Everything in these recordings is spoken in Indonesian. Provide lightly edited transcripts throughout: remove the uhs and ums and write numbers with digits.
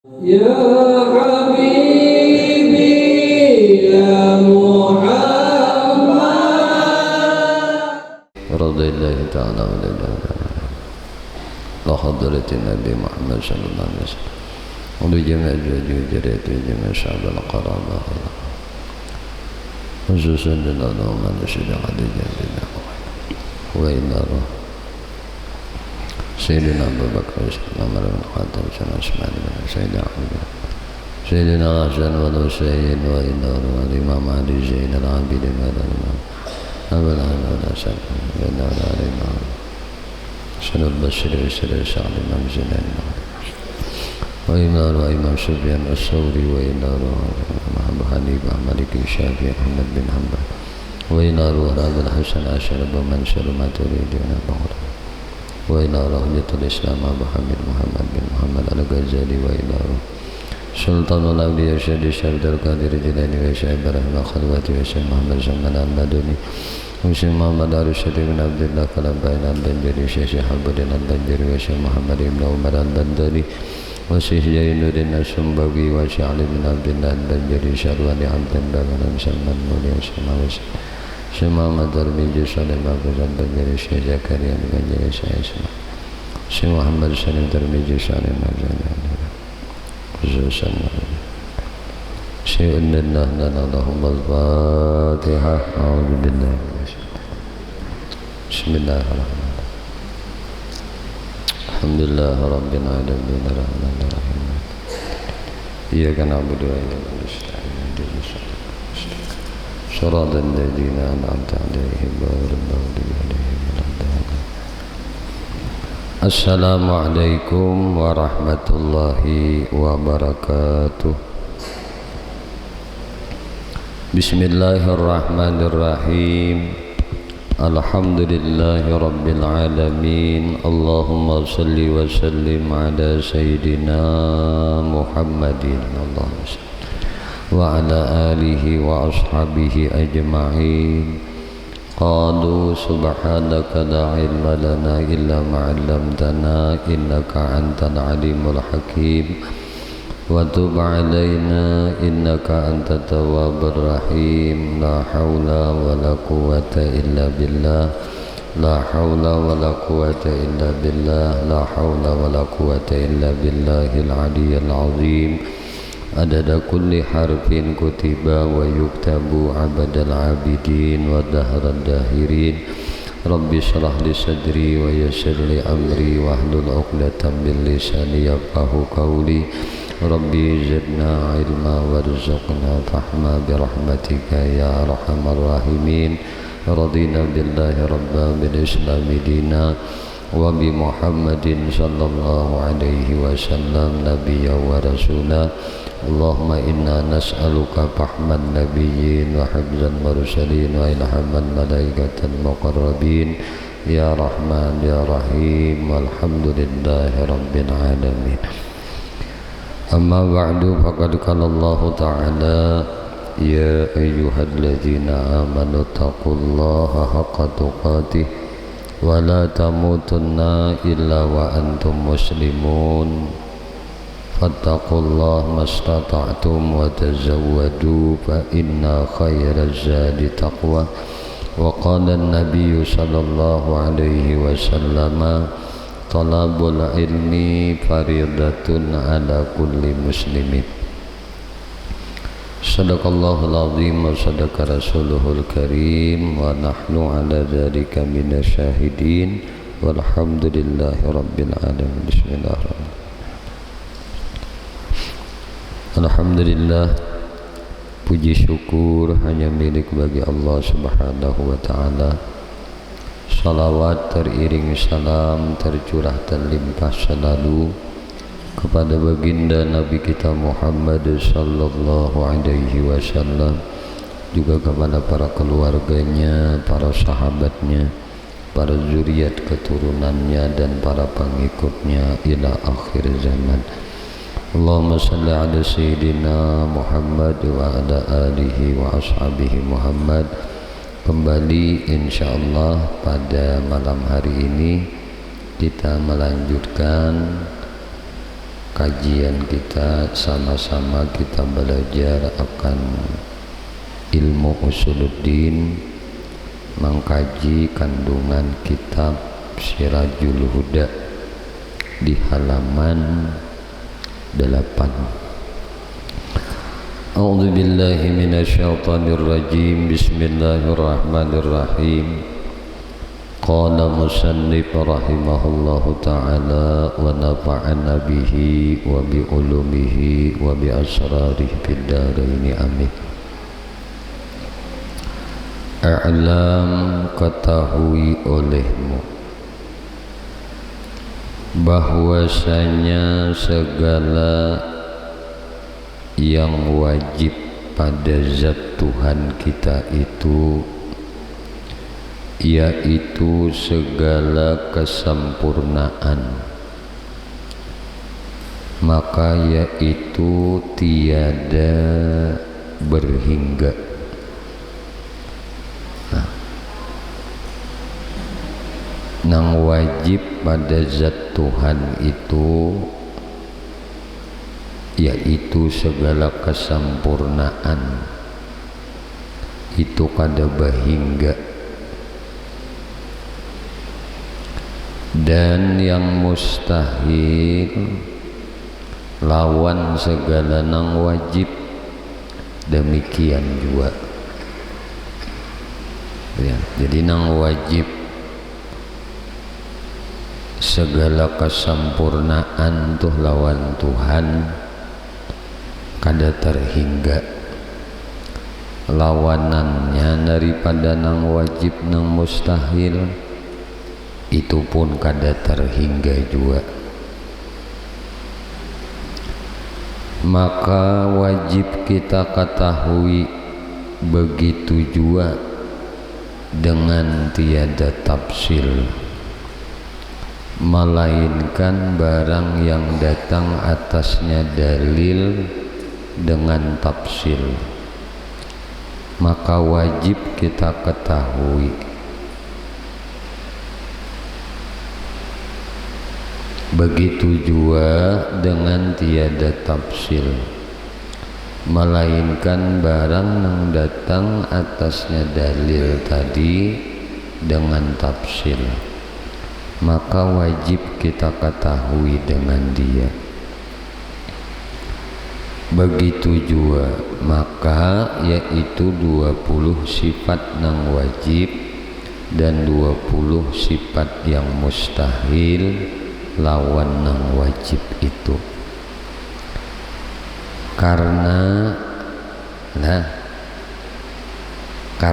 يا حبيبي يا محمد رضي الله تعالى عنه حضرة النبي محمد صلى الله عليه وسلم ولجميع أزواجه وذريته وجميع شعب القرابة خصوصا لله من سيدنا خديجة وإلى روح سيدنا أبو بكر وسيدنا عمر بن الخطاب وسيدنا عثمان بن سيدنا أحمد سيدنا الحسن والحسين وإلى روح الإمام علي زين العابدين والإمام أبو الحسن والحسن وإلى روح الإمام حسن البصري وسيدنا سعد بن زينب وإلى روح الإمام سفيان الثوري وإلى روح أبو حنيفة مالك الشافعي أحمد بن حنبل وإلى روح أبو الحسن أشرف بن منصور الماتريدي ونبي وإلى رحمة الإسلام أبو حميد محمد بن محمد الغزالي وإلى سلطان الأولياء الشهيد الشريف القادر الجيلاني وشيخ إبراهيم الخلوتي وشيخ محمد زمان المدني وشيخ محمد الرشيد بن عبد الله كلبين البنجري وشيخ حب الدين البنجري وشيخ محمد بن عمر البندري وشيخ زين الدين السنبوي وشيخ علي بن عبد الله البنجري شروان عبد الله بن سلمان المولي وشيخ محمد الرميجي صالح محفوظ البنجري شيخ زكريا البنجري شيخ محمد سليم الرميجي صالح محفوظ خصوصا شيء لله لنا اللهم الفاتحة أعوذ بالله من الشيطان بسم الله الرحمن الرحيم الحمد لله رب العالمين الرحمن الرحيم إياك نعبد وإياك نستعين اهدنا صراط الذين أنعمت عليهم غير المغضوب عليهم ولا الضالين. Assalamualaikum warahmatullahi wabarakatuh. Bismillahirrahmanirrahim. Alhamdulillahi rabbil alamin. Allahumma salli wa sallim ala sayyidina Muhammadin Allahumma salli wa ala alihi wa ashabihi ajma'in. Qalu subhanaka la ilma lana illa ma 'allamtana innaka antal alimul hakim wa tub 'alaina innaka antat tawwabur rahim. La haula wala quwwata illa billah la haula wala quwwata illa billah la haula wala quwwata illa billahil aliyyil azim. Adada kulli harfin kutiba wa yuktabu abadal abidin wa dahrad dahirin. Rabbi shrah li sadri wa yassir li amri wahlul 'uqdatam min lisani yafqahu qawli. Rabbi zidna ilma warzuqna fahma bi rahmatika ya arhamar rahimin. Radina billahi rabba bil islami dina wa bi Muhammadin sallallahu alaihi wasallam nabiyya wa rasula. Allahumma inna nas'aluka fahman nabiyyin wa hifzal mursalin wa ilhaman malaikatal muqarrabin ya rahman ya rahim walhamdulillahi rabbil alamin. Amma ba'du, faqad qala Allah ta'ala ya ayyuhalladzina amanu taqullaha haqqa tuqatih wa la tamutunna illa wa antum muslimun. Fattaqullaha mastata'tum wa tazawwadu fa inna khairaz zadi taqwa. Wa qala an-nabiy sallallahu alaihi wasallam talabul ilmi faridatun ala kulli muslimin. Sadaqallahul azim wa sadaqa rasuluhul karim wa nahnu ala dzalika minasyahidin walhamdulillahi rabbil alamin. Bismillahirrahmanirrahim. Alhamdulillah, puji syukur hanya milik bagi Allah subhanahu wa ta'ala. Salawat teriring salam tercurah terlimpah selalu kepada baginda Nabi kita Muhammad sallallahu alaihi wasallam, juga kepada para keluarganya, para sahabatnya, para zuriat keturunannya dan para pengikutnya ila akhir zaman. Allahumma salli ala sayyidina Muhammad wa ala alihi wa ashabihi Muhammad. Kembali insyaallah pada malam hari ini kita melanjutkan kajian kita sama-sama kita belajar akan ilmu usuluddin, mengkaji kandungan kitab Sirajul Huda di halaman 8. A'udzu billahi minasyaitonir rajim. Bismillahirrahmanirrahim. Qala musannif rahimahullahu ta'ala wa nafa'ana bihi wa bi ulumihi wa bi asrarihi fid dharain amin. A'lam, ketahui olehmu bahwasanya segala yang wajib pada zat Tuhan kita itu, yaitu segala kesempurnaan, maka yaitu tiada berhingga. Nang wajib pada zat Tuhan itu, yaitu segala kesempurnaan, itu kada bahingga. Dan yang mustahil lawan segala nang wajib, demikian juga ya. Jadi nang wajib segala kesempurnaan tuh lawan Tuhan kada terhingga. Lawanannya daripada nang wajib nang mustahil itu pun kada terhingga juga. Maka wajib kita ketahui begitu juga dengan tiada tafsil, melainkan barang yang datang atasnya dalil dengan tafsil, maka wajib kita ketahui. Begitu juga dengan tiada tafsil, melainkan barang yang datang atasnya dalil tadi dengan tafsil, maka wajib kita ketahui dengan dia. Begitu juga maka yaitu 20 sifat nang wajib dan 20 sifat yang mustahil lawan nang wajib itu. Karena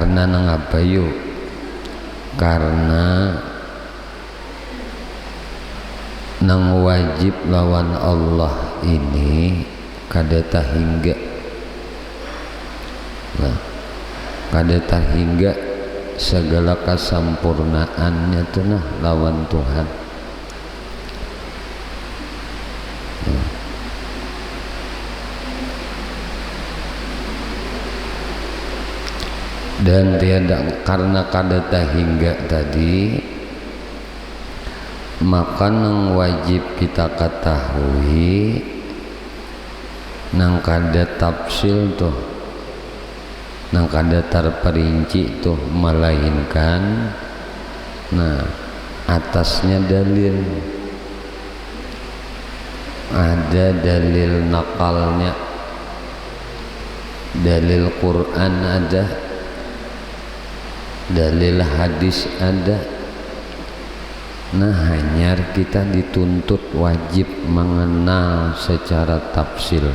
nang apa yuk? Karena nang wajib lawan Allah ini kada tahingga. Kada tahingga segala kesempurnaannya tuh lawan Tuhan. Dan tiada, karena kada tahingga tadi, maka nang wajib kita ketahui nang kada tafsil tuh, nang kada terperinci tuh, melainkan atasnya dalil. Ada dalil nakalnya, dalil Quran ada, dalil hadis ada. Hanya kita dituntut wajib mengenal secara tafsil.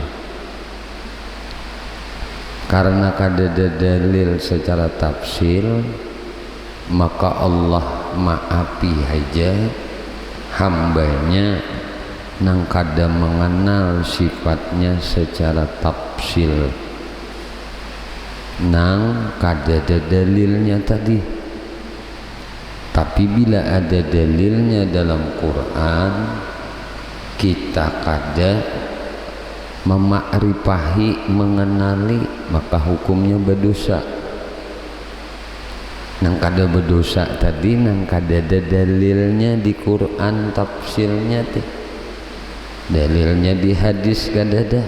Karena kada ada dalil secara tafsil, maka Allah maafi aja hambanya nang kada mengenal sifatnya secara tafsil, nang kada ada dalilnya tadi. Tapi bila ada dalilnya dalam Quran, kita kada memakrifahi, mengenali, maka hukumnya berdosa. Nang kada berdosa tadi nang kada ada dalilnya di Quran tafsilnya teh. dalilnya di hadis kadada.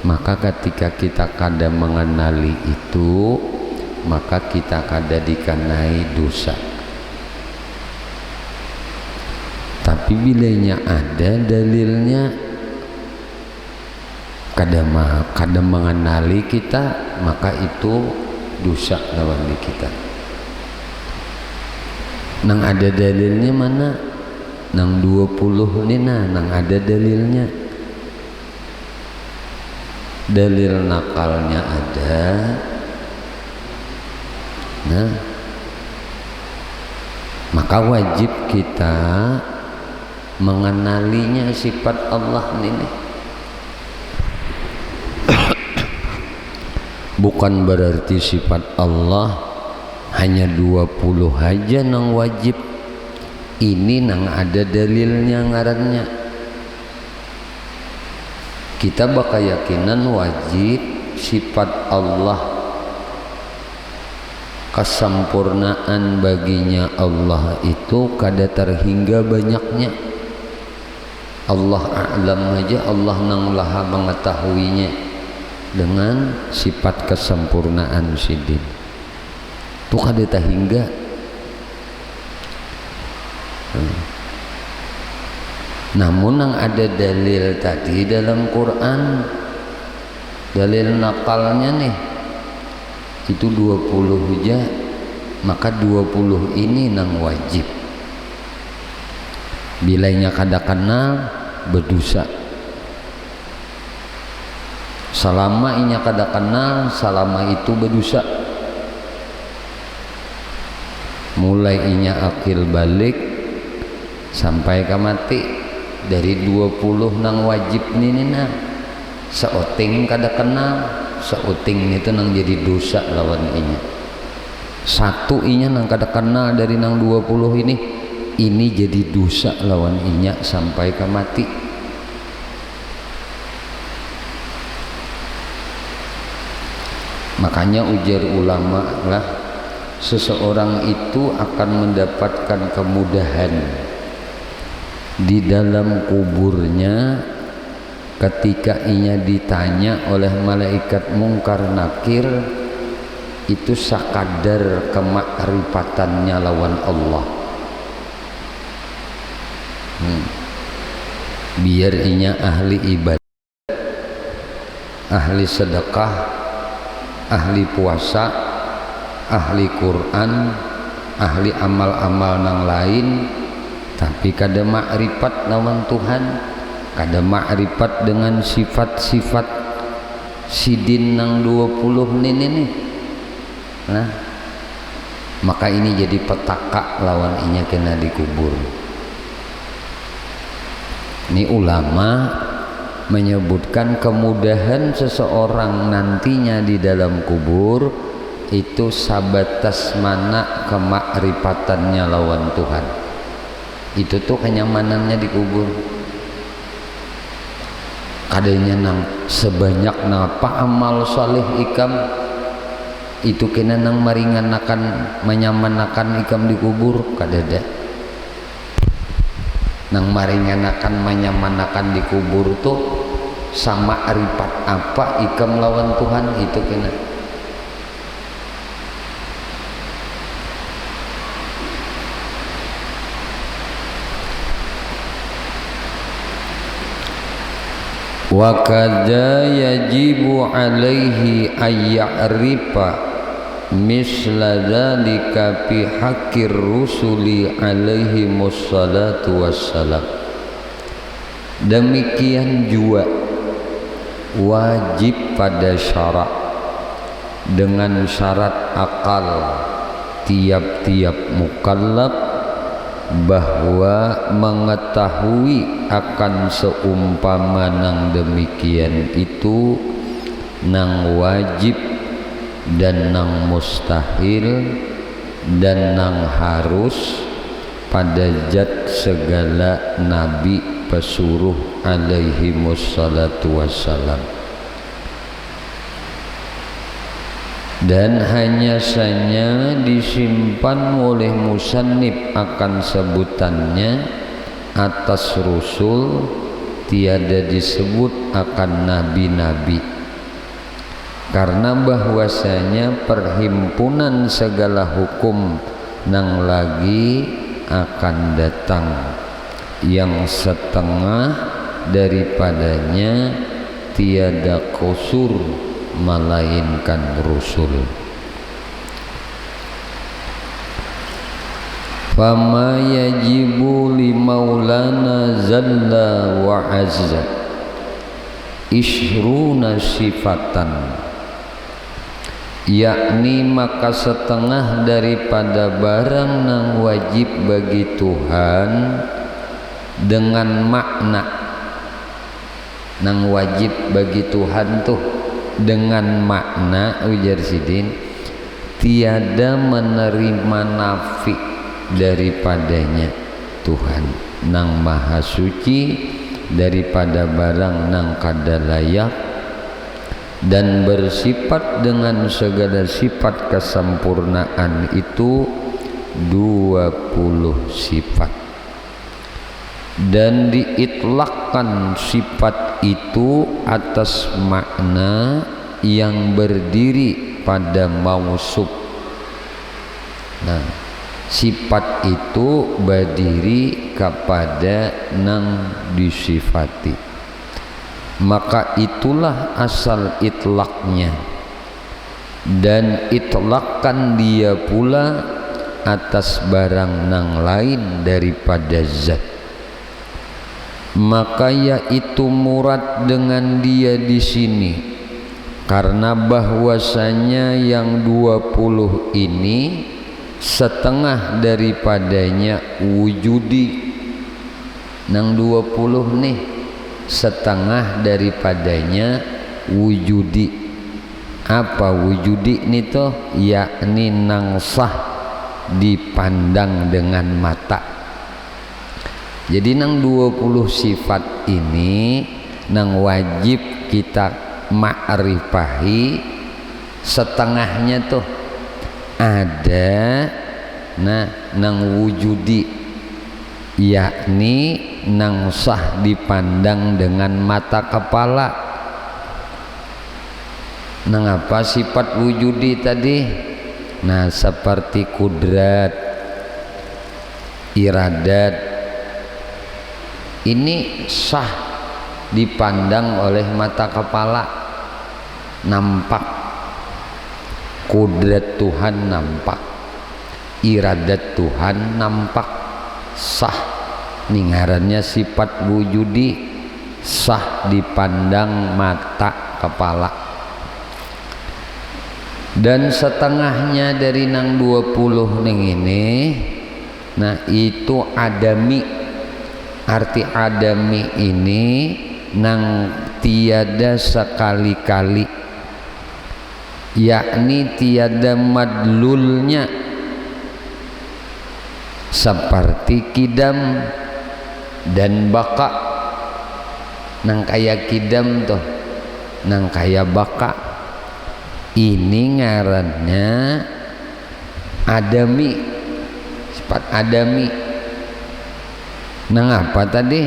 Maka ketika kita kada mengenali itu, maka kita kada dikenai dosa. Tapi bilanya ada dalilnya, kada mengenali kita, maka itu dosa lawan di kita. Nang ada dalilnya mana? Nang 20 ini nang ada dalilnya. Dalil nakalnya ada. Nah, maka wajib kita mengenalinya sifat Allah ini. Bukan berarti sifat Allah hanya 20 aja nang wajib. Ini nang ada dalilnya ngarannya. Kita berkeyakinan wajib sifat Allah, kesempurnaan baginya Allah itu kada terhingga banyaknya. Allah a'lam aja, Allah nang laha mengetahuinya dengan sifat kesempurnaan sidin. Itu kada terhingga. Namun yang ada dalil tadi dalam Quran, dalil nakalnya nih itu 20 aja, maka 20 ini nang wajib. Bilanya kada kenal berdosa. Selama inya kada kenal, selama itu berdosa. Mulai inya akil balik sampai ke mati, dari 20 nang wajib ini nah seoting kada kenal, seoting itu nang jadi dosa lawan inya. Satu inya nang kada kenal dari nang 20 ini jadi dosa lawan inya sampai ke mati. Makanya ujar ulama lah, seseorang itu akan mendapatkan kemudahan di dalam kuburnya ketika inya ditanya oleh malaikat mungkar nakir, itu sakadar kemakrifatannya lawan Allah. Biar inya ahli ibadah, ahli sedekah, ahli puasa, ahli Quran, ahli amal-amal nang lain, tapi kada makrifat lawan Tuhan, kada makrifat dengan sifat-sifat sidin nang 20 ini nih. Nah, maka ini jadi petaka lawan inya kena dikubur. Ini ulama menyebutkan kemudahan seseorang nantinya di dalam kubur itu sabatas mana kemakrifatannya lawan Tuhan. Itu tuh kenyamanannya di kubur. Kadanya nang sebanyak napa amal saleh ikam itu kena nang meringankan menyamanakan ikam di kubur, kadada. Nang maringanakan menyamanakan di kubur tuh sama aripat apa ikam lawan Tuhan itu kena. Wa kadza yajibu alaihi ayya'rifa misla dzalika fi haqqir rusuli alaihi wassalatu wassalam. Demikian juga wajib pada syarat, dengan syarat akal tiap-tiap mukallaf bahwa mengetahui akan seumpama nang demikian itu nang wajib dan nang mustahil dan nang harus pada zat segala nabi pesuruh alaihi wassalatu wassalam. Dan hanya saja disimpan oleh musannif akan sebutannya atas Rasul tiada disebut akan nabi-nabi, karena bahwasanya perhimpunan segala hukum nang lagi akan datang yang setengah daripadanya tiada qusur melainkan rusul. Fama yajibu li maulana zalla wa azza ishruna sifatan, yakni maka setengah daripada barang nang wajib bagi Tuhan dengan makna nang wajib bagi Tuhan tuh dengan makna ujar sidin tiada menerima nafi daripadanya Tuhan nang maha suci daripada barang nang kada layak dan bersifat dengan segala sifat kesempurnaan itu 20 sifat, dan diitlakkan sifat itu atas makna yang berdiri pada mausuf. Nah, sifat itu berdiri kepada nang disifati, maka itulah asal itlaknya, dan itlakkan dia pula atas barang nang lain daripada zat, maka yaitu murad dengan dia di sini karena bahwasanya yang 20 ini setengah daripadanya wujudi. Nang 20 nih setengah daripadanya wujudi. Apa wujudi ini toh? Yakni nang sah dipandang dengan mata. Jadi nang 20 sifat ini nang wajib kita ma'rifahi setengahnya tuh ada nang wujudi, yakni nang sah dipandang dengan mata kepala. Nang apa sifat wujudi tadi? Nah, seperti kudrat, iradat, ini sah dipandang oleh mata kepala, nampak. Kudrat Tuhan nampak, iradat Tuhan nampak, sah. Ningarannya sifat wujudi, sah dipandang mata kepala. Dan setengahnya dari nang 20 ning ini, nah itu adami. Arti adami ini nang tiada sekali-kali, yakni tiada madlulnya, seperti kidam dan baka. Nang kaya kidam tuh, nang kaya baka, ini ngarannya adami, sifat adami. Nang apa tadi?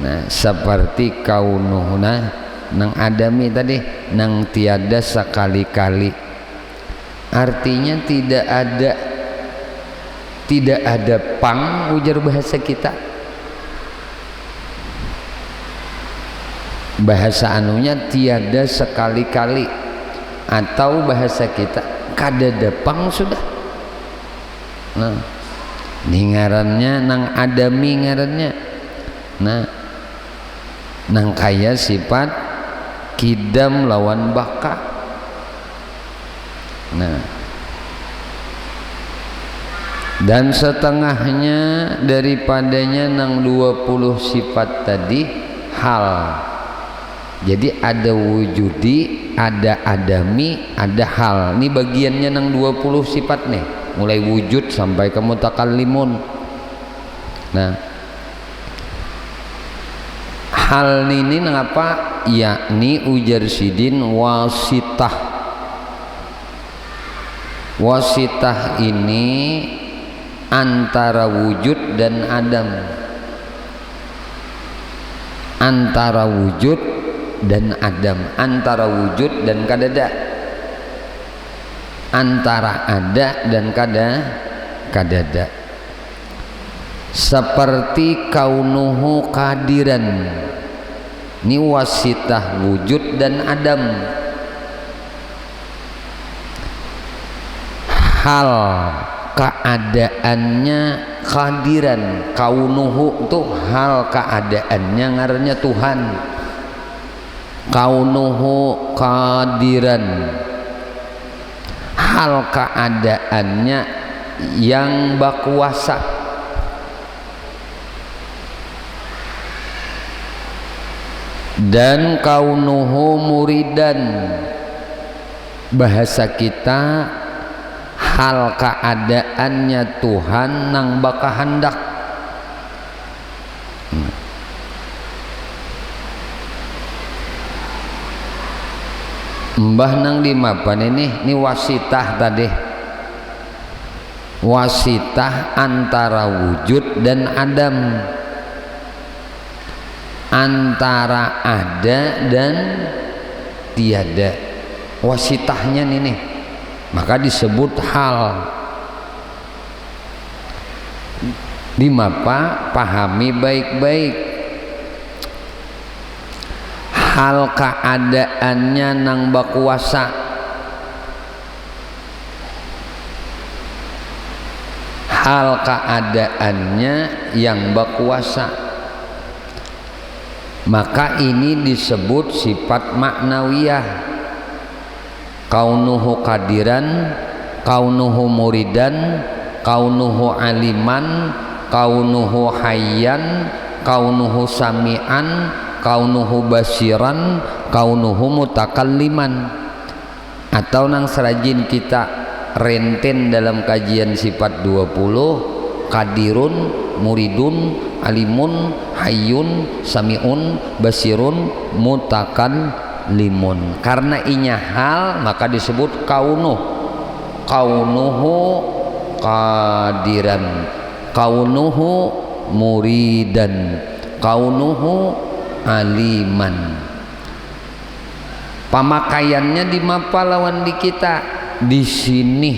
Nah, seperti kaunuhna, nang adami tadi, nang tiada sekali-kali. Artinya tidak ada pang, ujar bahasa kita. Bahasa anunya tiada sekali-kali, atau bahasa kita kada depang sudah. Nah, ini ngarannya nang adami ngarannya. Nah, nang kaya sifat kidam lawan baka. Nah, dan setengahnya daripadanya nang 20 sifat tadi hal. Jadi ada wujudi, ada adami, ada hal. Ini bagiannya nang 20 sifat nih, mulai wujud sampai ke mutakallimun. Nah, hal ini nang apa? Yakni ujar sidin wasitah. Wasitah ini antara wujud dan adam. antara wujud dan adam, antara wujud dan kadada, antara ada dan kadada. Seperti kaunuhu kadiran, ini wasitah wujud dan adam. Hal keadaannya kadiran, kaunuhu itu hal keadaannya ngarannya Tuhan. Kaunuhu kadiran, hal keadaannya yang berkuasa. Dan kaunuhu muridan, bahasa kita hal keadaannya Tuhan nang bakahandak. Mbah nang di mapan ini wasitah tadi, wasitah antara wujud dan adam, antara ada dan tiada, wasitahnya nih, maka disebut hal. Di mapa pahami baik-baik, hal keadaannya nang bakuasa, hal keadaannya yang bakuasa, maka ini disebut sifat maknawiyah. Kaunuhu kadiran, kaunuhu muridan, kaunuhu aliman, kaunuhu hayyan, kaunuhu sami'an, kaunuhu basiran, kaunuhu mutakalliman. Atau nang serajin kita renten dalam kajian sifat 20, kadirun, muridun, alimun, hayyun, sami'un, basirun, mutakallimun. Karena inya hal maka disebut kaunuh. Kaunuhu kadiran, kaunuhu muridan, kaunuhu aliman. Pemakaiannya di mapa lawan di kita di sini.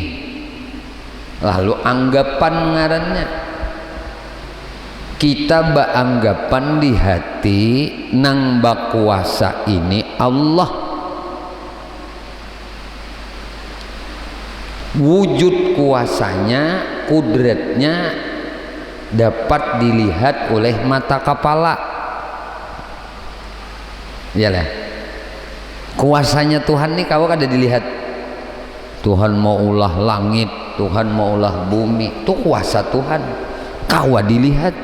Lalu anggapan ngarannya kita beranggapan di hati nang bakuasa ini Allah. Wujud kuasanya, kudratnya dapat dilihat oleh mata kepala. Iyalah, kuasanya Tuhan nih kau kada dilihat. Tuhan mau ulah langit, Tuhan mau ulah bumi, itu kuasa Tuhan. Kau dilihat.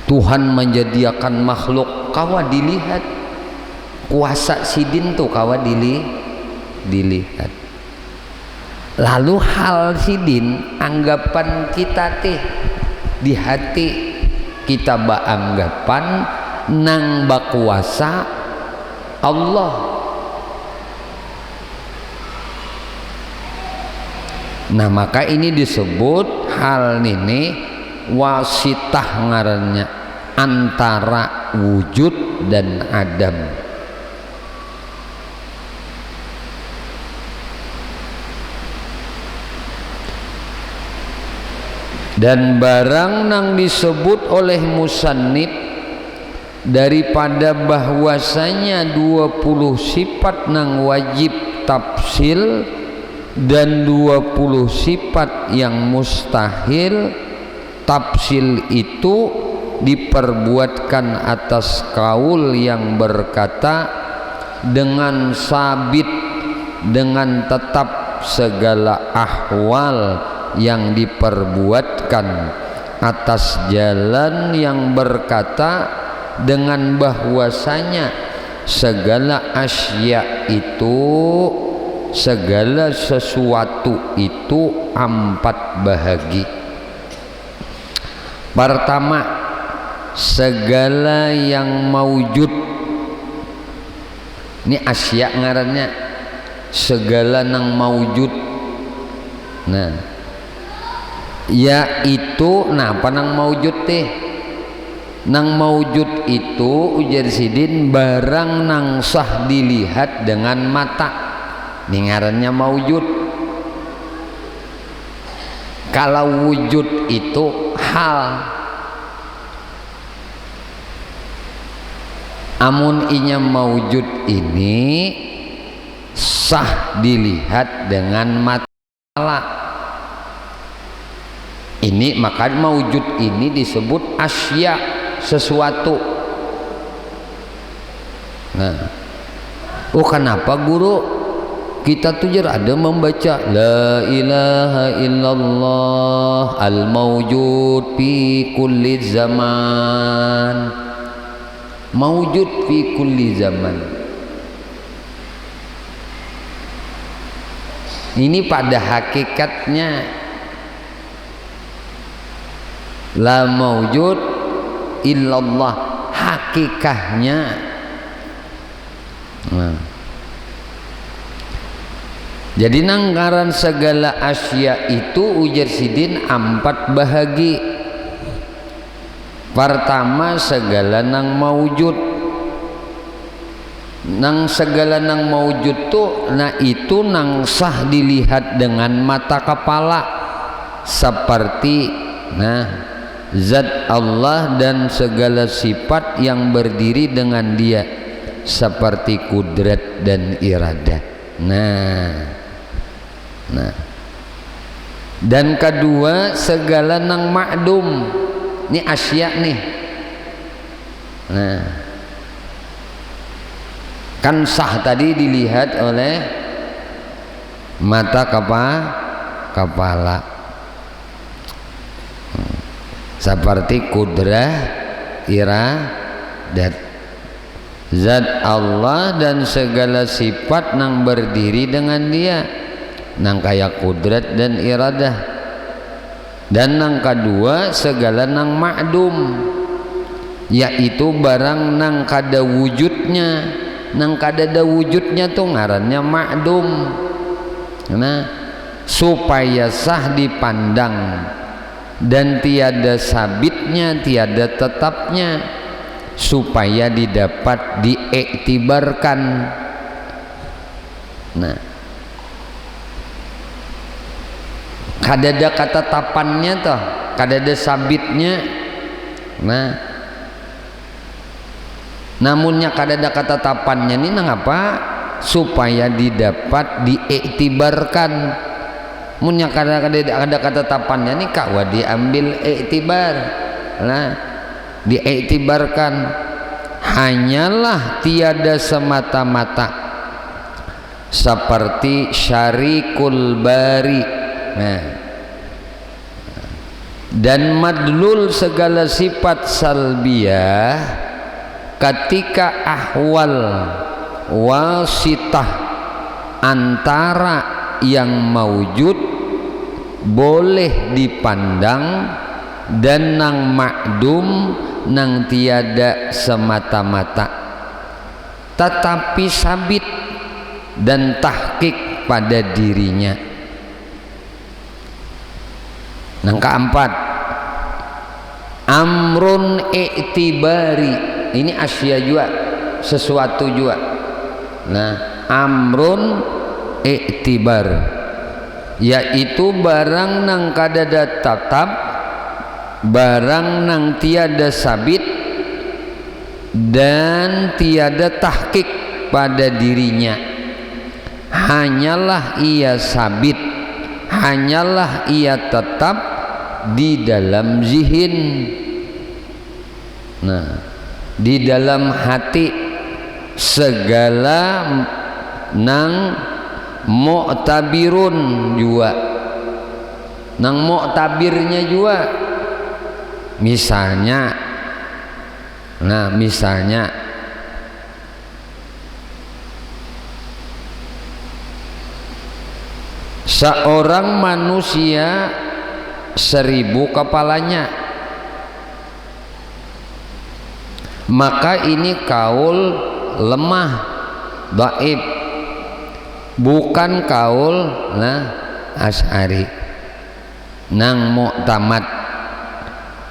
Tuhan menjadikan makhluk, kau dilihat. Kuasa sidin tuh kau dilihat. Lalu hal sidin, anggapan kita teh di hati kita beranggapan nang bakuasa Allah. Nah maka ini disebut hal ini wasitah ngarannya antara wujud dan adam. Dan barang nang disebut oleh musannif daripada bahwasanya 20 sifat nang wajib tafsil dan 20 sifat yang mustahil, tafsil itu diperbuatkan atas kaul yang berkata dengan sabit, dengan tetap segala ahwal yang diperbuatkan atas jalan yang berkata dengan bahwasanya segala asya itu, segala sesuatu itu 4 bahagi. Pertama, segala yang maujud. Ini asya ngarannya, segala nang maujud. Nah, yaitu nah panang maujud teh nang maujud itu ujar sidin barang nang sah dilihat dengan mata, ini ngarannya maujud. Kalau wujud itu hal, amun inya maujud ini sah dilihat dengan mata. Ini maka maujud ini disebut asya, sesuatu. Nah, kenapa guru kita tuh ada membaca la ilaha illallah al maujud fi kulli zaman, maujud fi kulli zaman. Ini pada hakikatnya la maujud illallah, hakikahnya. Jadi nanggaran segala asya itu ujar sidin 4 bahagi. Pertama segala nang maujud. Nang segala nang maujud tuh, nah itu nang sah dilihat dengan mata kepala, seperti zat Allah dan segala sifat yang berdiri dengan dia, seperti kudrat dan iradah. Dan kedua segala nang ma'dum, ini asya nih. Kan sah tadi dilihat oleh mata kepala, seperti kudrah, iradat, zat Allah dan segala sifat nang berdiri dengan dia, nang kayak kudrat dan iradah. Dan nang kedua segala nang ma'dum, yaitu barang nang kada wujudnya. Nang kadada wujudnya tuh ngarannya ma'dum. Supaya sah dipandang dan tiada sabitnya, tiada tetapnya, supaya didapat diiktibarkan. Kadada ketetapannya toh, kadada sabitnya. Namunnya kadada ketetapannya ini ngapa? Supaya didapat diiktibarkan. Munnya kadada ketetapannya ini kawa diambil iktibar. Diiktibarkan. Hanyalah tiada semata-mata seperti syarikul bari. Dan madlul segala sifat salbiyah ketika ahwal wasitah antara yang maujud boleh dipandang dan nang ma'dum nang tiada semata-mata, tetapi sabit dan tahqiq pada dirinya. Nang keempat amrun i'tibari, ini asya juga, sesuatu juga. Amrun i'tibar, yaitu barang nang kadada tatap, barang nang tiada sabit dan tiada tahqiq pada dirinya. Hanyalah ia sabit, hanyalah ia tetap di dalam zihin, di dalam hati. Segala nang mu'tabirun juga, nang mu'tabirnya juga. Misalnya seorang manusia 1000 kepalanya, maka ini kaul lemah, dhaif, bukan kaul Asy'ari, nang mu'tamad.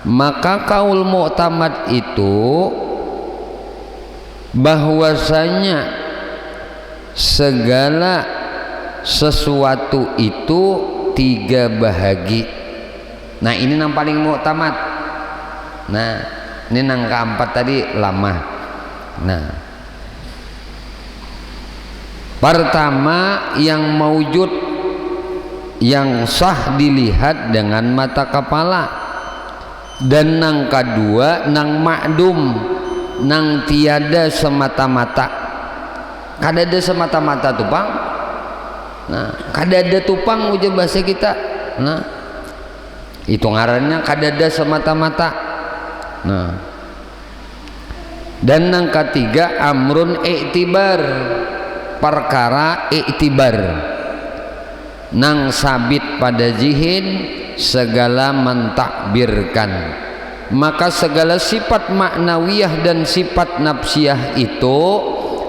Maka kaul mu'tamad itu bahwasanya segala sesuatu itu 3 bahagi. Nah ini yang paling mu'tamad. Nah ini yang keempat tadi lama. Nah pertama yang maujud, yang sah dilihat dengan mata kepala. Dan nang kedua nang ma'dum, nang tiada semata-mata. Kadada semata-mata tupang. Nah kadada tupang ujar bahasa kita. Nah itu ngarannya kadada semata-mata. Nah dan nang ketiga amrun iktibar, perkara iktibar, nang sabit pada zihin segala mentakbirkan. Maka segala sifat maknawiyah dan sifat nafsiyah itu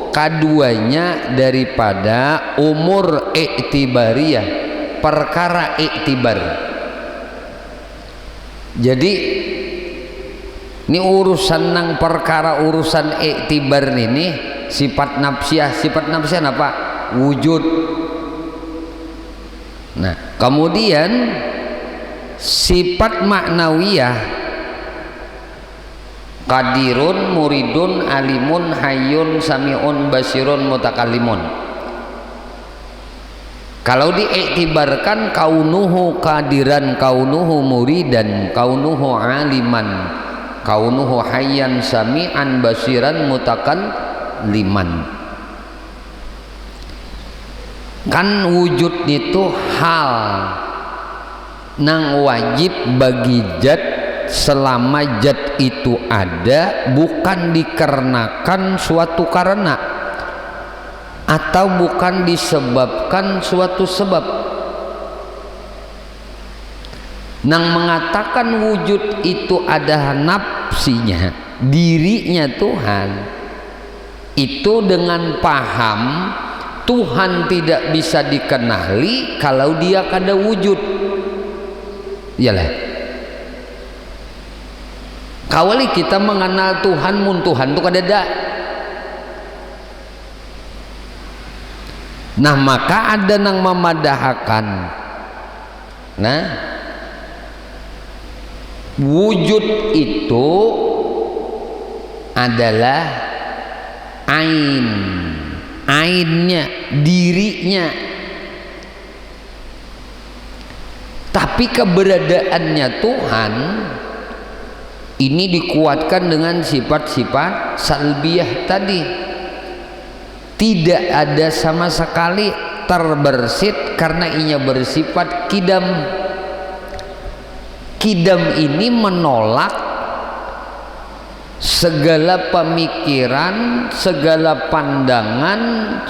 keduanya daripada umur iktibariyah, perkara iktibar. Jadi ini urusan nang perkara urusan iktibar ini sifat nafsiyah. Sifat nafsiyah apa? Wujud. Nah kemudian sifat maknawiyah qadirun, muridun, alimun, hayyun, sami'un, basirun, mutakallimun. Kalau diiktibarkan kaunuhu qadiran, kaunuhu muridan, kaunuhu aliman, kaunuhu hayyan, sami'an, basiran, mutakalliman. Kan wujud itu hal nang wajib bagi zat selama zat itu ada, bukan dikarenakan suatu karena atau bukan disebabkan suatu sebab. Nang mengatakan wujud itu ada nafsinya, dirinya Tuhan, itu dengan paham Tuhan tidak bisa dikenali kalau dia kada wujud. Iyalah, kawali kita mengenal Tuhan mun Tuhan itu kadada. Nah maka ada nang memadahakan. Nah wujud itu adalah ain, ainnya, dirinya. Tapi keberadaannya Tuhan ini dikuatkan dengan sifat-sifat salbiyah tadi. Tidak ada sama sekali terbersit karena inya bersifat kidam. Kidam ini menolak segala pemikiran, segala pandangan,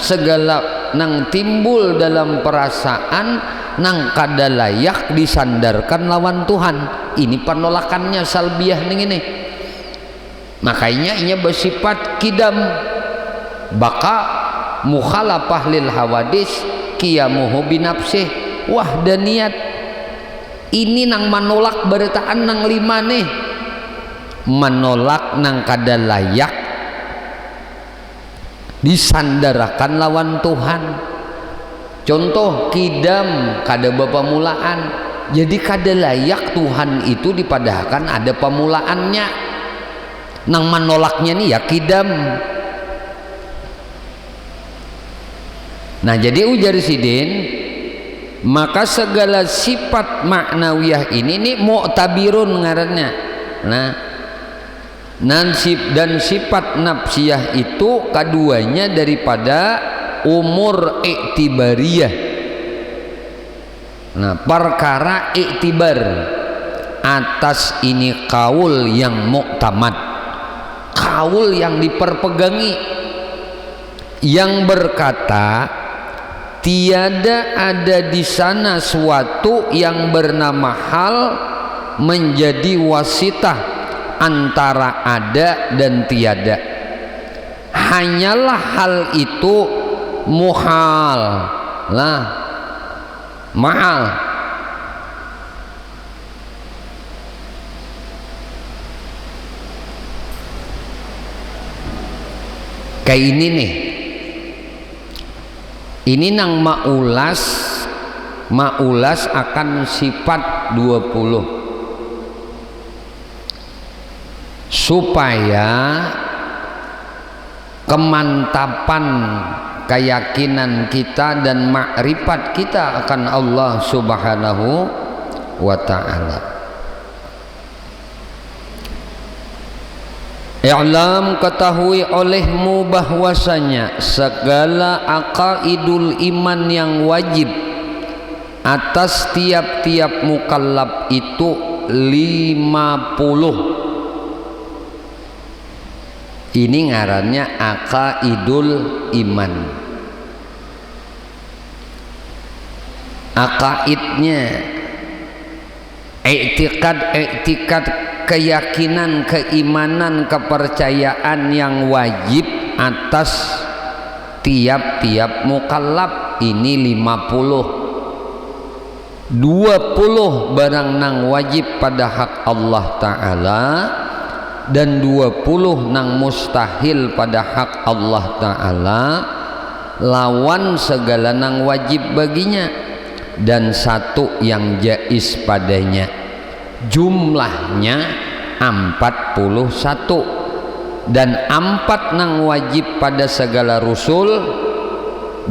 segala nang timbul dalam perasaan nang kada layak disandarkan lawan Tuhan. Ini penolakannya salbiyah ning ini. Makanya inya bersifat kidam. Baka mukhalafah lil hawadis qiyamuhu binafsih wahdaniyat. Ini nang menolak beritaan nang lima nih. Menolak nang kada layak disandarkan lawan Tuhan. Contoh kidam kada bepamulaan, jadi kada layak Tuhan itu dipadahkan ada pemulaannya. Nang menolaknya nih ya kidam. Nah jadi ujar Sidin, maka segala sifat maknawiyah ini nih mu'tabirun ngarannya. Nah dan sifat nafsiyah itu keduanya daripada umur iktibariyah. Nah perkara iktibar atas ini kaul yang muktamad, kaul yang diperpegangi, yang berkata tiada ada di sana suatu yang bernama hal menjadi wasitah antara ada dan tiada. Hanyalah hal itu muhal lah, mahal. kayak ini nih, ini nang maulas akan sifat 20 supaya kemantapan keyakinan kita dan makrifat kita akan Allah Subhanahu wa ta'ala. I'lam, ketahui olehmu bahwasanya segala aqaidul iman yang wajib atas tiap-tiap mukallaf itu 50. Ini ngarannya aqaidul iman. Aqaidnya i'tikad keyakinan, keimanan, kepercayaan yang wajib atas tiap-tiap mukallaf ini 50. 20 barang nang wajib pada hak Allah Ta'ala dan 20 nang mustahil pada hak Allah Ta'ala, lawan segala nang wajib baginya, dan 1 yang jaiz padanya. Jumlahnya 41, dan 4 nang wajib pada segala rasul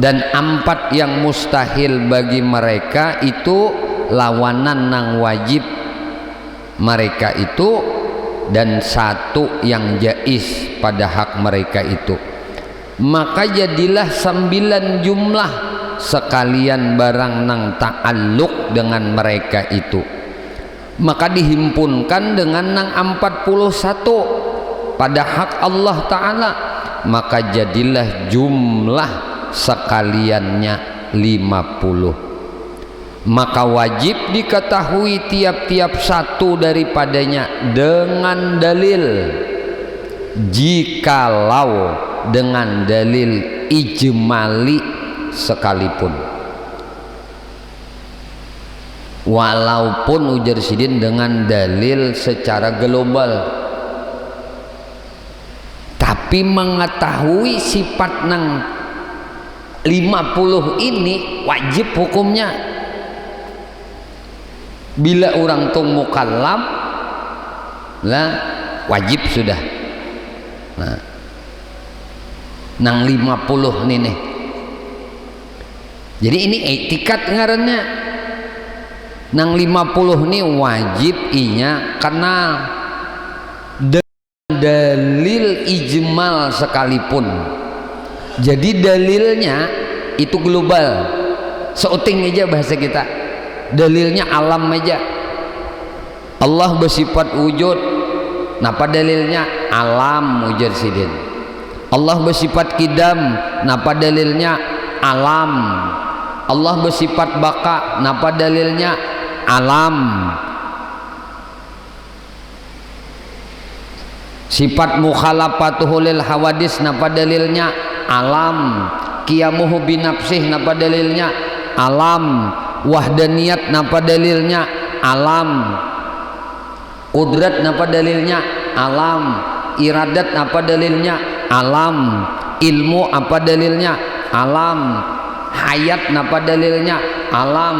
dan 4 yang mustahil bagi mereka itu lawanan nang wajib mereka itu, dan 1 yang jaiz pada hak mereka itu. Maka jadilah 9 jumlah sekalian barang nang ta'alluq dengan mereka itu, maka dihimpunkan dengan nang 41 pada hak Allah Ta'ala, maka jadilah jumlah sekaliannya 50. Maka wajib diketahui tiap-tiap 1 daripadanya dengan dalil, jikalau dengan dalil ijmali sekalipun, walaupun ujar sidin dengan dalil secara global, tapi mengetahui sifat nang 50 ini wajib hukumnya. Bila orang tung mukallaf lah wajib sudah. Nah, nang 50 nih. Jadi ini i'tikad ngarannya. Nang 50 nih wajib inya karena dalil ijmal sekalipun. Jadi dalilnya itu global. Seuting aja bahasa kita. Dalilnya alam aja. Allah bersifat wujud, napa dalilnya alam ujar sidin. Allah bersifat kidam, napa dalilnya alam. Allah bersifat baka, napa dalilnya alam. Sifat mukhalafatuhu lil hawadis, napa dalilnya alam. Qiyamuhu binafsih, napa dalilnya alam. Wahdaniyat, napa dalilnya alam. Qudrat, napa dalilnya alam. Iradat, napa dalilnya alam. Ilmu, apa dalilnya alam. Hayat, napa dalilnya alam.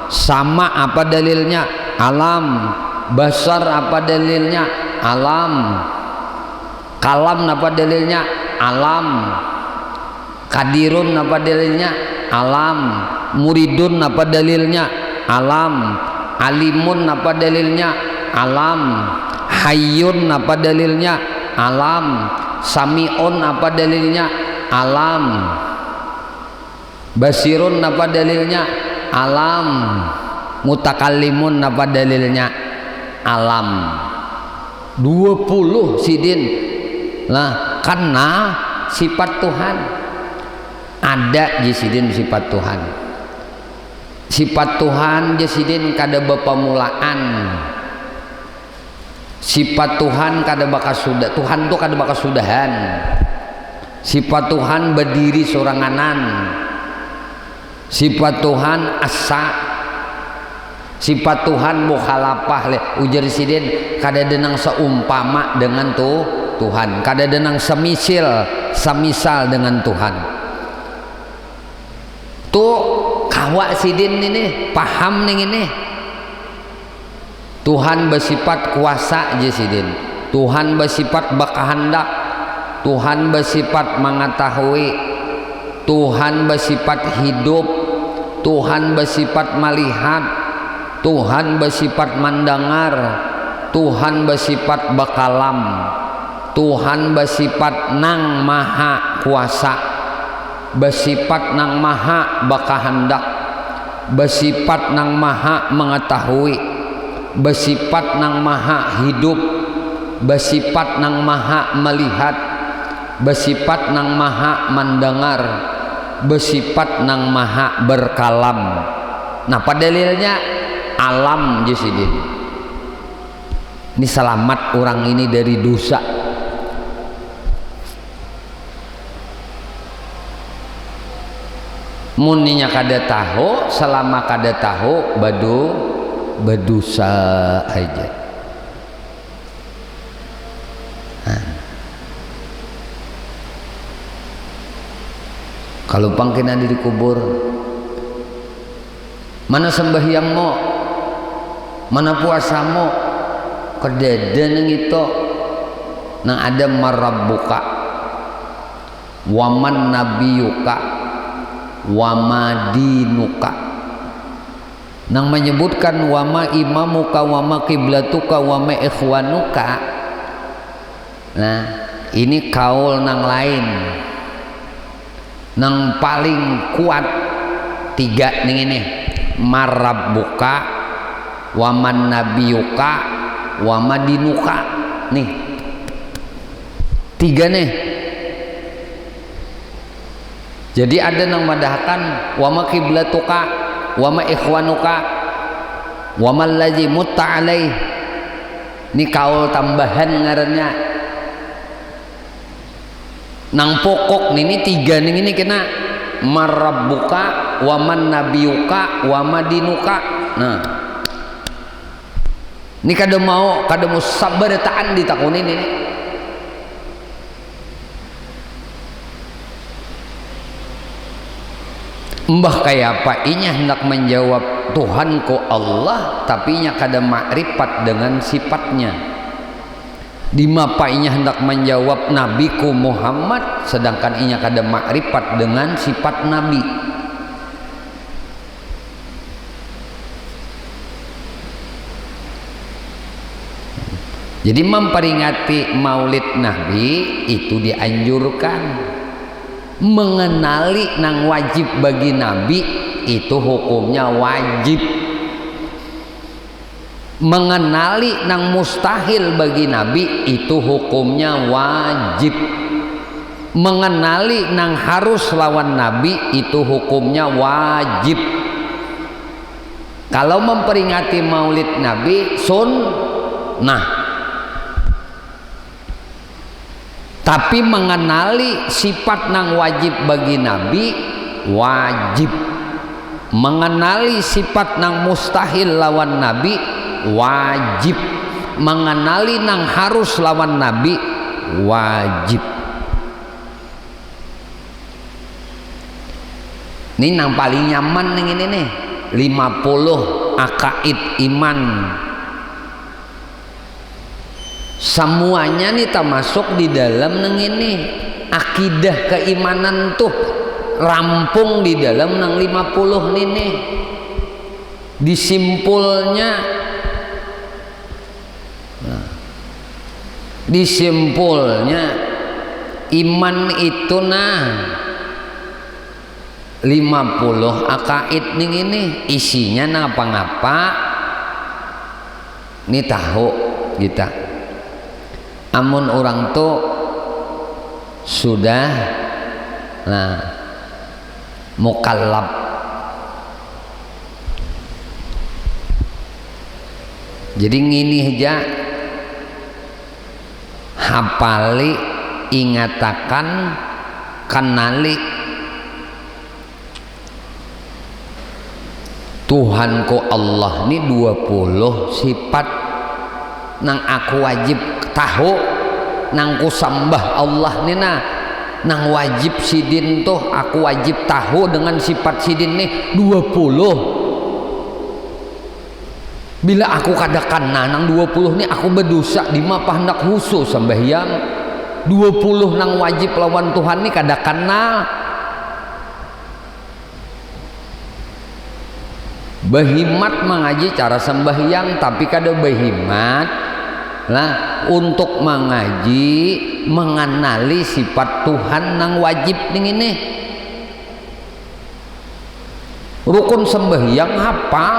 Sama, apa dalilnya alam. Basar, apa dalilnya alam. Kalam, napa dalilnya alam. Kadirun, napa dalilnya alam. Muridun, apa dalilnya alam. Alimun, apa dalilnya alam. Hayyun, apa dalilnya alam. Sami'un, apa dalilnya alam. Basirun, apa dalilnya alam. Mutakallimun, apa dalilnya alam. 20 sidin lah, karena sifat Tuhan ada jisidin. Sifat Tuhan, sifat Tuhan jasidin kada bepamulaan. Sifat Tuhan kada bakas sudah. Tuhan tuh kada bakas sudahan. Sifat Tuhan berdiri soranganan. Sifat Tuhan asa. Sifat Tuhan mukhalafah le ujar sidin kada denang seumpama dengan tuh Tuhan, kada denang semisil samisal dengan Tuhan. Tuh kawa sidin ini paham nih ini. Tuhan bersifat kuasa aja sidin. Tuhan bersifat bakahandak. Tuhan bersifat mengetahui. Tuhan bersifat hidup. Tuhan bersifat melihat. Tuhan bersifat mendengar. Tuhan bersifat bakalam. Tuhan bersifat nang maha kuasa, bersifat nang maha bakahandak, bersifat nang maha mengetahui, bersifat nang maha hidup, bersifat nang maha melihat, bersifat nang maha mendengar, bersifat nang maha berkalam. Nah, pada dalilnya alam jisidin. Ini selamat orang ini dari dosa. Muninya kada tahu, selama kada tahu berdosa aja. Kalau pangkinan dikubur, mana sembahyangmu, mana puasamu, kededen itu nang ada marabbuka, waman nabiyuka, wama dinuka, nang menyebutkan wama imamuka, wama kiblatuka, wama ikhwanuka. Nah, ini kaul nang lain, nang paling kuat tiga nih ini, marabbuka, waman nabiyuka, wama dinuka. Nih tiga nih. Jadi ada yang madahkan wama kiblatuka, wama ikhwanuka, wama allazi mutta alaih. Ini kaul tambahan ngarannya. Nang pokok ini tiga nih ini kena marabbuka, waman nabiyuka, wama dinuka. Nah, ini kada mau sabar taan ditakunin ini. Mbah kayak apa inya hendak menjawab Tuhanku Allah, tapi inya kada makrifat dengan sifatnya. Di mapa inya hendak menjawab Nabiku Muhammad, sedangkan inya kada makrifat dengan sifat Nabi. Jadi memperingati Maulid Nabi itu dianjurkan. Mengenali nang wajib bagi Nabi itu hukumnya wajib. Mengenali nang mustahil bagi Nabi itu hukumnya wajib. Mengenali nang harus lawan Nabi itu hukumnya wajib. Kalau memperingati Maulid Nabi sunnah. Tapi mengenali sifat nang wajib bagi Nabi wajib. Mengenali sifat nang mustahil lawan Nabi wajib. Mengenali nang harus lawan Nabi wajib. Ini nang paling nyaman nih ini nih 50 akaid iman. Semuanya nih termasuk di dalam nang ini akidah keimanan tuh rampung di dalam nang 50 nih. Disimpulnya iman itu 50 akaid nih ini isinya ngapa-ngapa nih tahu kita. Amun orang tuh sudah mukallaf, jadi ngini aja hafali, ingatakan, kenali Tuhanku Allah ini 20 sifat nang aku wajib tahu, nang ku sembah Allah nina nang wajib sidin tuh aku wajib tahu dengan sifat sidin nih 20. Bila aku kadakan nang 20 nih aku berdosa di mapah hendak khusus sembahyang 20 nang wajib lawan Tuhan nih kadakan behimat mengaji cara sembahyang tapi kada behimat lah untuk mengaji mengenali sifat Tuhan nang wajib ini rukun sembahyang hafal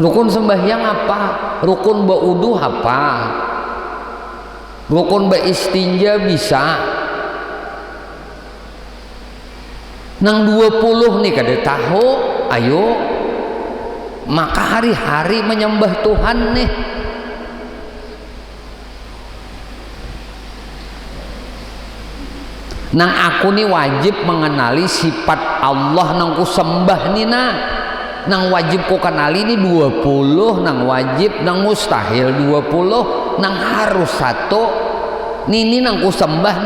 rukun sembahyang apa rukun baudu hafal rukun beristinja bisa nang 20 nih kada tahu ayo maka hari-hari menyembah Tuhan nih nang aku nih wajib mengenali sifat Allah nang ku sembah nih nang wajib ku kenali nih 20 nang wajib nang mustahil 20 nang harus satu nini nang ku sembah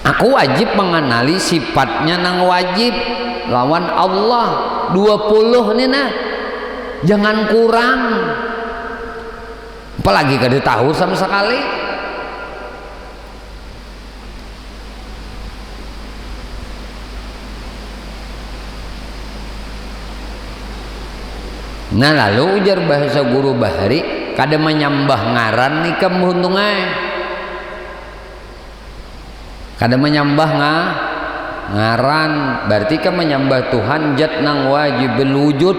aku wajib mengenali sifatnya nang wajib lawan Allah 20 nih jangan kurang apalagi kada tahu sama sekali nah lalu ujar bahasa guru bahari kada menyembah ngaran nih kemuntungan kada menyembah ngaran berarti kan menyembah Tuhan jat nang wajib wujud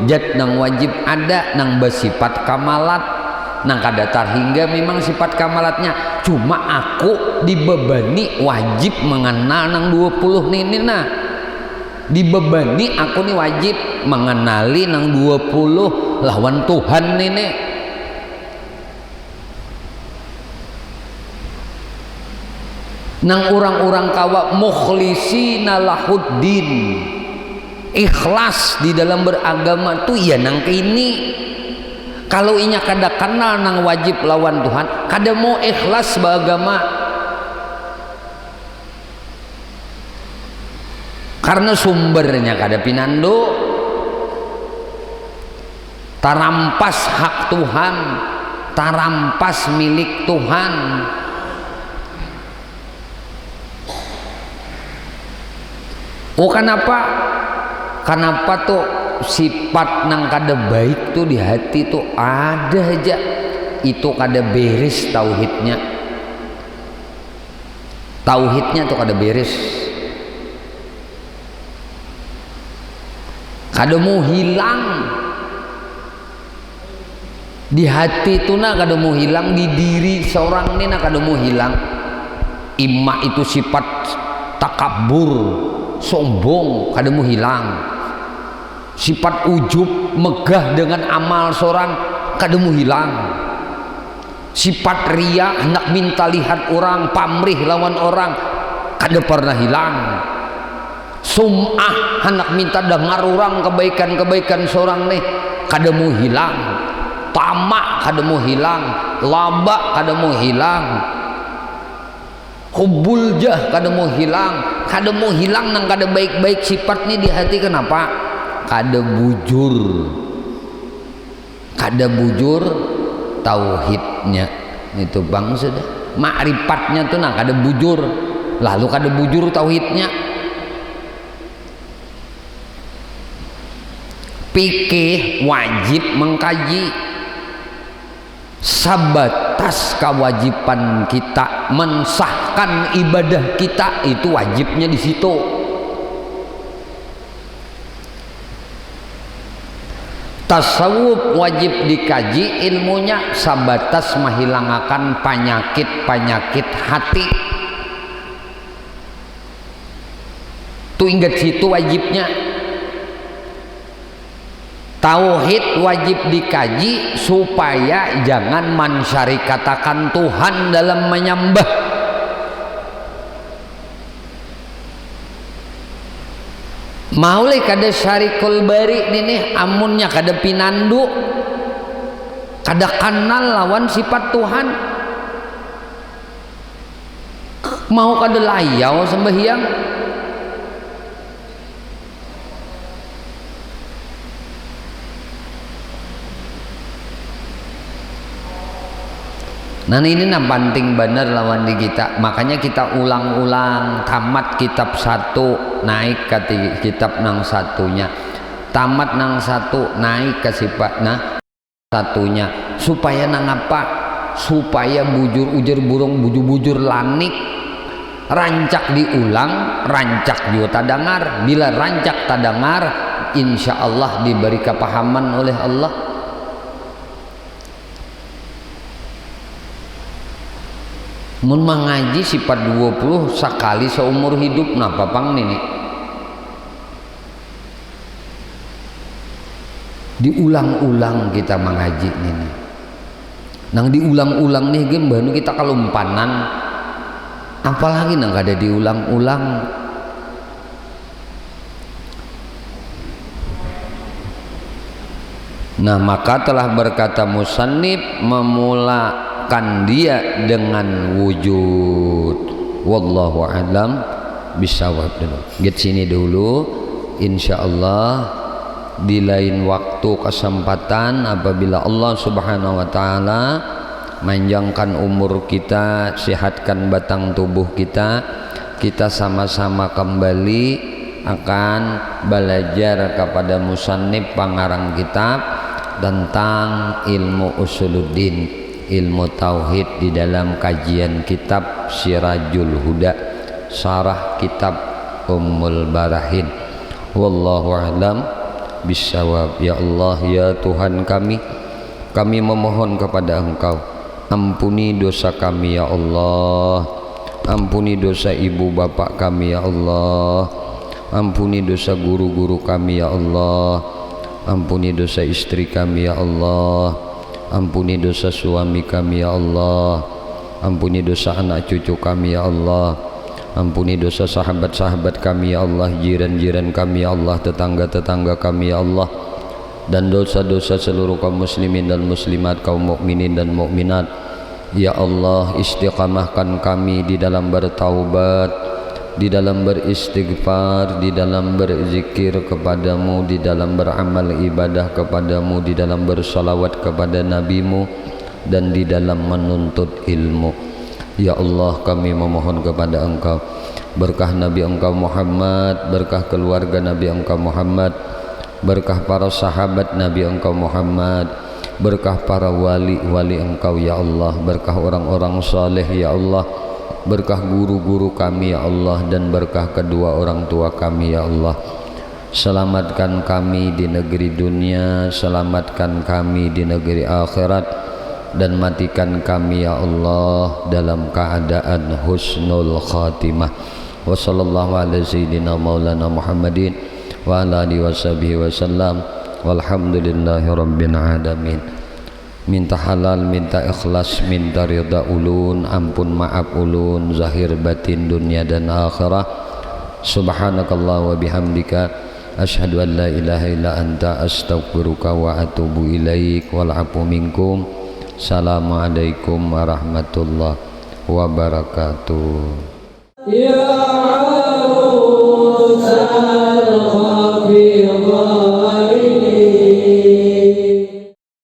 jat nang wajib ada nang bersifat kamalat nang kada terhingga memang sifat kamalatnya cuma aku dibebani wajib mengenal nang 20 ini dibebani aku nih wajib mengenali nang 20 lawan Tuhan ini nang orang-orang kawa mukhlisina lahuddin ikhlas di dalam beragama tuh ya nang ini kalau inya kada kenal nang wajib lawan Tuhan kada mau ikhlas beragama karena sumbernya kada pinando tarampas hak Tuhan tarampas milik Tuhan kenapa tuh sifat nang kada baik tuh di hati tuh ada aja itu kada beres tauhidnya tuh kada beres kada mau hilang di hati itu kada mau hilang di diri seorang ini kada mau hilang imma itu sifat takabur sombong kada mau hilang sifat ujub megah dengan amal seorang kada mau hilang sifat ria hendak minta lihat orang pamrih lawan orang kada pernah hilang sum'ah hendak minta dengar orang kebaikan-kebaikan seorang nih kada mau hilang tamak kada mau hilang laba kada mau hilang hubbul jah kada mau hilang nang kada baik-baik sifat nih di hati kenapa kada bujur tauhidnya itu bang sudah ma'rifatnya tuh nang kada bujur lalu kada bujur tauhidnya pikih wajib mengkaji sabatas kewajiban kita mensahkan ibadah kita itu wajibnya di situ tasawuf wajib dikaji ilmunya sabatas menghilangakan penyakit hati tuh ingat situ wajibnya tauhid wajib dikaji supaya jangan mensyarikatakan Tuhan dalam menyembah maulih kada syarikul bari nih amunnya kada pinandu kada kenal lawan sifat Tuhan, mau kada layau sembahyang. Nah ini penting bener lawan di kita, makanya kita ulang-ulang tamat kitab satu naik ke kitab nang satunya, tamat nang satu naik ke sifat nah satunya, supaya nang apa, supaya bujur ujar burung bujur-bujur lanik, rancak diulang, rancak juga tadangar, bila rancak tadangar insya Allah diberi kepahaman oleh Allah. Mun mengaji sifat 20 sekali seumur hidup nah papang nini diulang-ulang kita mengaji nini nang diulang-ulang nih gembanu kita kalumpanan, apalagi nang kada diulang-ulang. Nah maka telah berkata musannif memulakan dia dengan wujud. Wallahu a'lam bisawab. Dulu get sini dulu, insyaallah di lain waktu kesempatan apabila Allah subhanahu wa ta'ala manjangkan umur kita, sehatkan batang tubuh kita, kita sama-sama kembali akan belajar kepada musannif pangarang kitab tentang ilmu usuluddin, ilmu tauhid di dalam kajian kitab Sirajul Huda, syarah kitab Ummul Barahin. Wallahu a'lam bisawab. Ya Allah, ya Tuhan kami memohon kepada Engkau, ampuni dosa kami ya Allah, ampuni dosa ibu bapak kami ya Allah, ampuni dosa guru-guru kami ya Allah, ampuni dosa istri kami ya Allah, ampuni dosa suami kami ya Allah, ampuni dosa anak cucu kami ya Allah, ampuni dosa sahabat-sahabat kami ya Allah, jiran-jiran kami ya Allah, tetangga-tetangga kami ya Allah, dan dosa-dosa seluruh kaum muslimin dan muslimat, kaum mukminin dan mukminat ya Allah. Istiqamahkan kami di dalam bertaubat, di dalam beristighfar, di dalam berzikir kepadamu, di dalam beramal ibadah kepadamu, di dalam bersalawat kepada nabimu, dan di dalam menuntut ilmu. Ya Allah, kami memohon kepada Engkau berkah Nabi Engkau Muhammad, berkah keluarga Nabi Engkau Muhammad, berkah para sahabat Nabi Engkau Muhammad, berkah para wali-wali Engkau ya Allah, berkah orang-orang saleh ya Allah, berkah guru-guru kami ya Allah, dan berkah kedua orang tua kami ya Allah. Selamatkan kami di negeri dunia, selamatkan kami di negeri akhirat, dan matikan kami ya Allah dalam keadaan husnul khatimah. Wa sallallahu ala sayyidina maulana Muhammadin wa ala alihi washabihi wasallam, walhamdulillahi rabbil alamin. Minta halal, minta ikhlas, minta ridha ulun, ampun maaf ulun zahir batin dunia dan akhirah. Subhanakallah wa bihamdika asyhadu an la ilaha illa anta astaghfiruka wa atubu ilaik. Wal afu minkum. Assalamualaikum warahmatullahi wabarakatuh. Ya